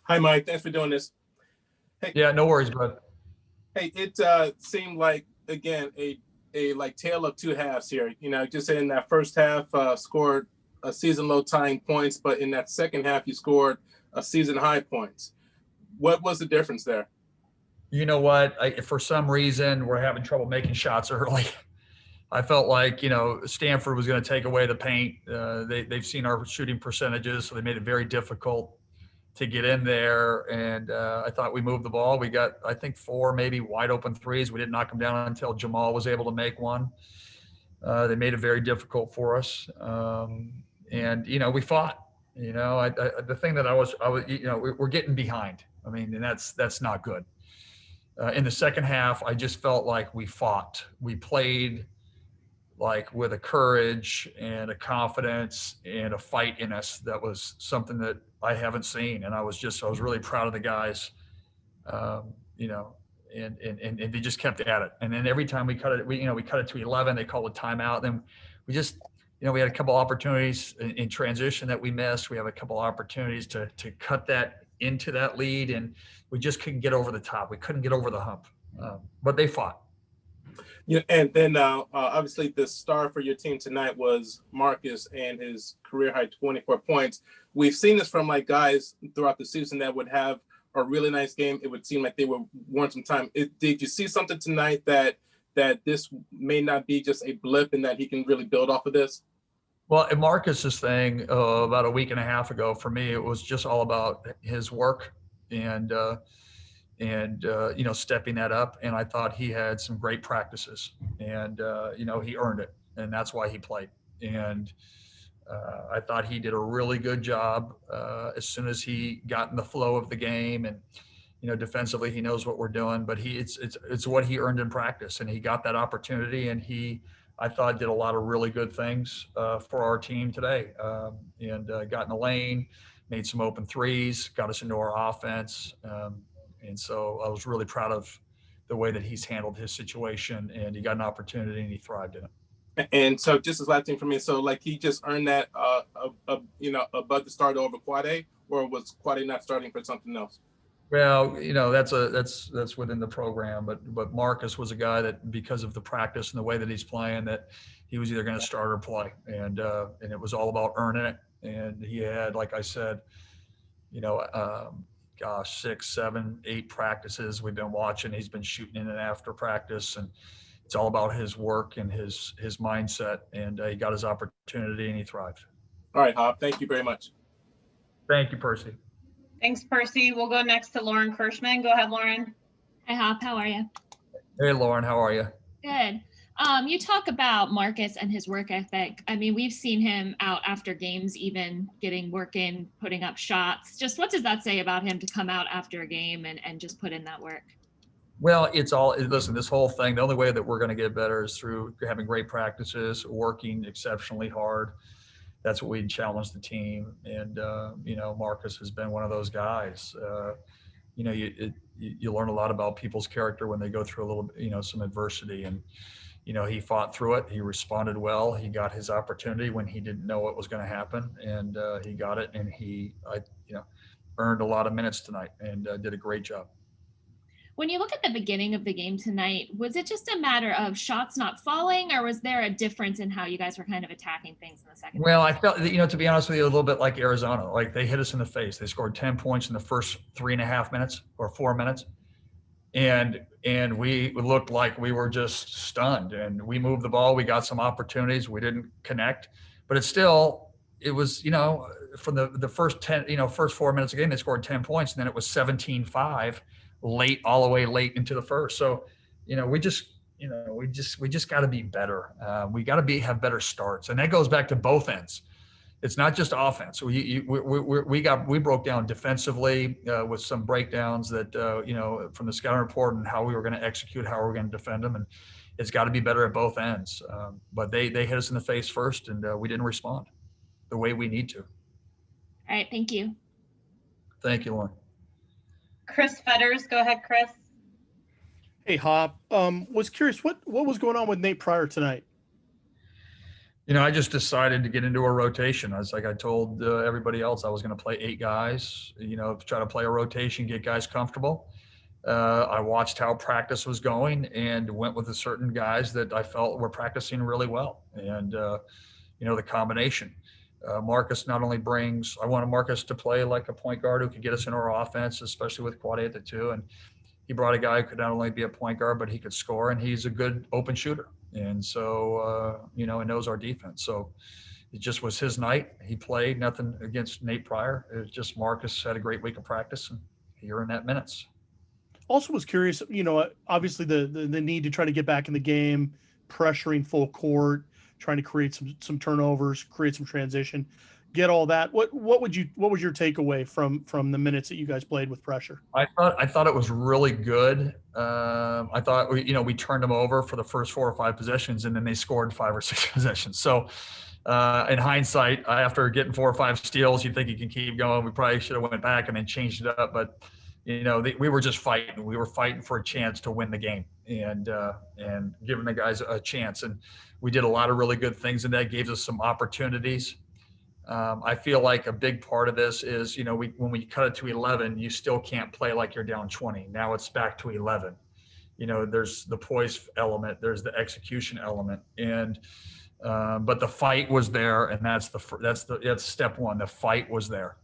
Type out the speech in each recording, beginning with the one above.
Hi, Mike. Thanks for doing this. Hey, Yeah, no worries, bud. hey, it seemed like again a like tale of two halves here. Just in that first half, scored a season low tying points, but in that second half, you scored a season high points. What was the difference there? You know what? For some reason, we're having trouble making shots early. I felt like Stanford was going to take away the paint. They've seen our shooting percentages, so they made it very difficult to get in there. And I thought we moved the ball. We got, I think, four maybe wide open threes. We didn't knock them down until Jamal was able to make one. They made it very difficult for us, and we fought. The thing that I was, we're getting behind. I mean, and that's not good. In the second half, I just felt like we fought. We played like with a courage and a confidence and a fight in us that was something that I haven't seen. And I was really proud of the guys, um, you know, and they just kept at it. And then every time we cut it to 11, they called a timeout. Then we just, we had a couple opportunities in transition that we missed. We have a couple opportunities to cut that into that lead, and we just couldn't get over the top. We couldn't get over the hump, but they fought. Yeah, and then obviously the star for your team tonight was Marcus and his career high 24 points. We've seen this from like guys throughout the season that would have a really nice game. It would seem like they would want some time. Did you see something tonight that this may not be just a blip and that he can really build off of this? Well, Marcus's thing about a week and a half ago, for me, it was just all about his work and stepping that up. And I thought he had some great practices, and he earned it, and that's why he played. And I thought he did a really good job as soon as he got in the flow of the game, and defensively he knows what we're doing. But it's what he earned in practice, and he got that opportunity, and I thought did a lot of really good things for our team today, and got in the lane, made some open threes, got us into our offense. And so I was really proud of the way that he's handled his situation, and he got an opportunity and he thrived in it. And so just as last thing for me, so like he just earned that, above the start over Quade, or was Quade not starting for something else? Well, that's within the program, but Marcus was a guy that, because of the practice and the way that he's playing, that he was either going to start or play, and it was all about earning it. And he had, like I said, gosh, 6, 7, 8 practices we've been watching. He's been shooting in and after practice, and it's all about his work and his mindset. And he got his opportunity and he thrived. All right, Hop. Thank you very much. Thank you, Percy. Thanks, Percy. We'll go next to Lauren Kirschman. Go ahead, Lauren. Hi, Hop. How are you? Hey, Lauren. How are you? Good. You talk about Marcus and his work ethic. I mean, we've seen him out after games, even getting work in, putting up shots. Just what does that say about him to come out after a game and just put in that work? Well, listen, this whole thing, the only way that we're going to get better is through having great practices, working exceptionally hard. That's what we challenge the team. And, Marcus has been one of those guys. You learn a lot about people's character when they go through a little, some adversity. And, he fought through it. He responded well. He got his opportunity when he didn't know what was going to happen. And he got it. And he earned a lot of minutes tonight and did a great job. When you look at the beginning of the game tonight, was it just a matter of shots not falling, or was there a difference in how you guys were kind of attacking things in the second? Well, I felt, to be honest with you, a little bit like Arizona. Like, they hit us in the face. They scored 10 points in the first 3.5 minutes or 4 minutes. And we looked like we were just stunned, and we moved the ball. We got some opportunities. We didn't connect, but it was, from the first 4 minutes of the game, they scored 10 points, and then it was 17-5 all the way late into the first. So, we just got to be better. We got to have better starts, and that goes back to both ends. It's not just offense. We broke down defensively with some breakdowns that from the scouting report, and how we were going to execute, how we were going to defend them, and it's got to be better at both ends. But they hit us in the face first, and we didn't respond the way we need to. All right, thank you. Thank you, Lauren. Chris Fetters. Go ahead, Chris. Hey, Hop. Was curious what was going on with Nate Pryor tonight? I just decided to get into a rotation. I told everybody else I was going to play 8 guys, try to play a rotation, get guys comfortable. I watched how practice was going and went with the certain guys that I felt were practicing really well. And, the combination. Marcus not only I wanted Marcus to play like a point guard who could get us into our offense, especially with Quade at the 2. And he brought a guy who could not only be a point guard, but he could score, and he's a good open shooter. And so, he knows our defense. So it just was his night. He played, nothing against Nate Pryor. It was just Marcus had a great week of practice, and he earned that minutes. Also was curious, obviously the need to try to get back in the game, pressuring full court, trying to create some turnovers, create some transition, get all that. What was your takeaway from the minutes that you guys played with pressure? I thought it was really good. I thought we turned them over for the first 4 or 5 possessions, and then they scored 5 or 6 possessions. So in hindsight, after getting 4 or 5 steals, you think you can keep going. We probably should have went back and then changed it up, but we were just fighting. We were fighting for a chance to win the game and giving the guys a chance. And we did a lot of really good things, and that gave us some opportunities. I feel like a big part of this is, when we cut it to 11, you still can't play like you're down 20. Now it's back to 11. There's the poise element, there's the execution element, and but the fight was there, and that's step one. The fight was there.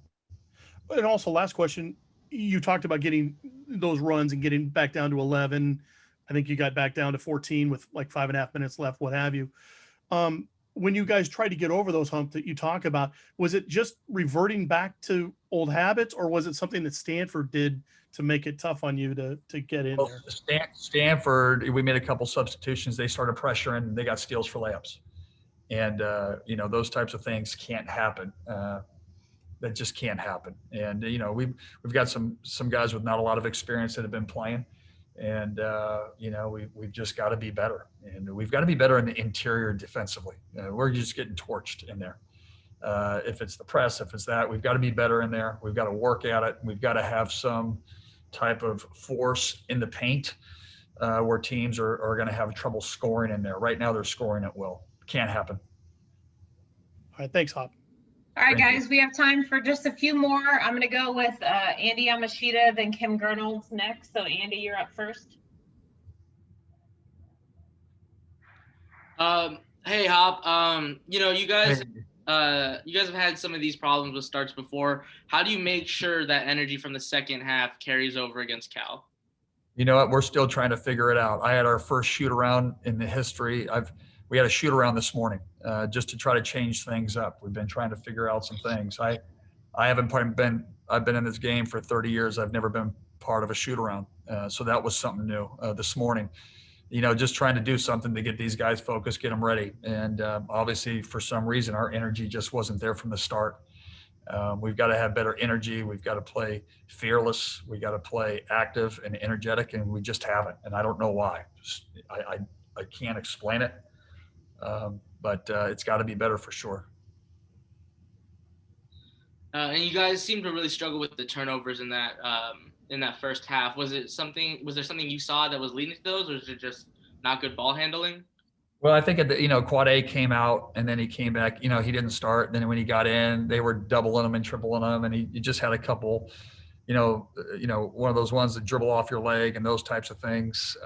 And also, last question. You talked about getting those runs and getting back down to 11. I think you got back down to 14 with like 5.5 minutes left, what have you. When you guys tried to get over those humps that you talk about, was it just reverting back to old habits, or was it something that Stanford did to make it tough on you to get in there? Stanford, we made a couple substitutions. They started pressuring. They got steals for layups. And, those types of things can't happen. That just can't happen. And, we've got some guys with not a lot of experience that have been playing. And, we've just got to be better. And we've got to be better in the interior defensively. We're just getting torched in there. If it's the press, if it's that, we've got to be better in there. We've got to work at it. We've got to have some type of force in the paint where teams are going to have trouble scoring in there. Right now they're scoring at will. Can't happen. All right. Thanks, Hop. All right, guys, we have time for just a few more. I'm going to go with Andy Yamashita, then Kim Grinolds next. So, Andy, you're up first. Hey, Hop. You guys have had some of these problems with starts before. How do you make sure that energy from the second half carries over against Cal? You know what? We're still trying to figure it out. I had our first shoot around in the history. We had a shoot around this morning just to try to change things up. We've been trying to figure out some things. I've been in this game for 30 years. I've never been part of a shoot around. So that was something new this morning, just trying to do something to get these guys focused, get them ready. And obviously for some reason, our energy just wasn't there from the start. We've got to have better energy. We've got to play fearless. We got to play active and energetic, and we just haven't. And I don't know why. I can't explain it. But it's got to be better for sure. And you guys seem to really struggle with the turnovers in that first half. Was there something you saw that was leading to those, or is it just not good ball handling? Well, I think Quade came out and then he came back. He didn't start. And then when he got in, they were doubling him and tripling him, and he just had a couple, one of those ones that dribble off your leg and those types of things.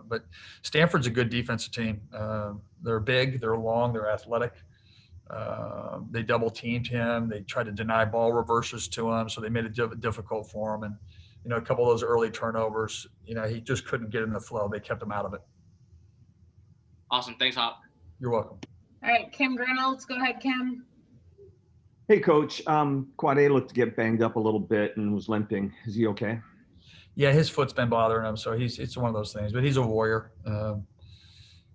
But Stanford's a good defensive team. They're big, they're long, they're athletic. They double teamed him. They tried to deny ball reverses to him, so they made it difficult for him. And a couple of those early turnovers, he just couldn't get in the flow. They kept him out of it. Awesome. Thanks, Hop. You're welcome. All right, Kim Grinolds, go ahead, Kim. Hey, Coach. Quade looked to get banged up a little bit and was limping. Is he okay? Yeah, his foot's been bothering him, so it's one of those things. But he's a warrior.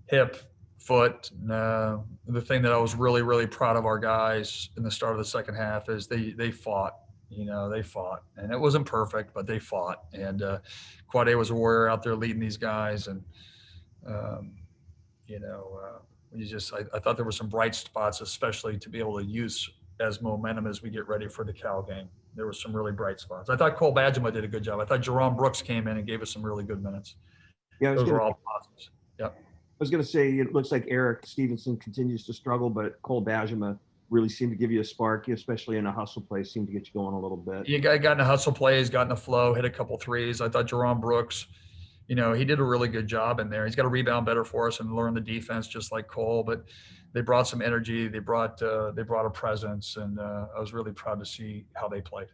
Hip, foot. The thing that I was really, really proud of our guys in the start of the second half is they fought. They fought, and it wasn't perfect, but they fought. And Quade was a warrior out there leading these guys, and I thought there were some bright spots, especially to be able to use as momentum as we get ready for the Cal game. There were some really bright spots. I thought Cole Badgema did a good job. I thought Jerome Brooks came in and gave us some really good minutes. Yeah, those were all positives. Yep. was going to say, it looks like Eric Stevenson continues to struggle, but Cole Bajema really seemed to give you a spark, especially in a hustle play, seemed to get you going a little bit. He got in the hustle plays, got in the flow, hit a couple threes. I thought Jerome Brooks, he did a really good job in there. He's got to rebound better for us and learn the defense just like Cole, but they brought some energy. They brought a presence, and I was really proud to see how they played.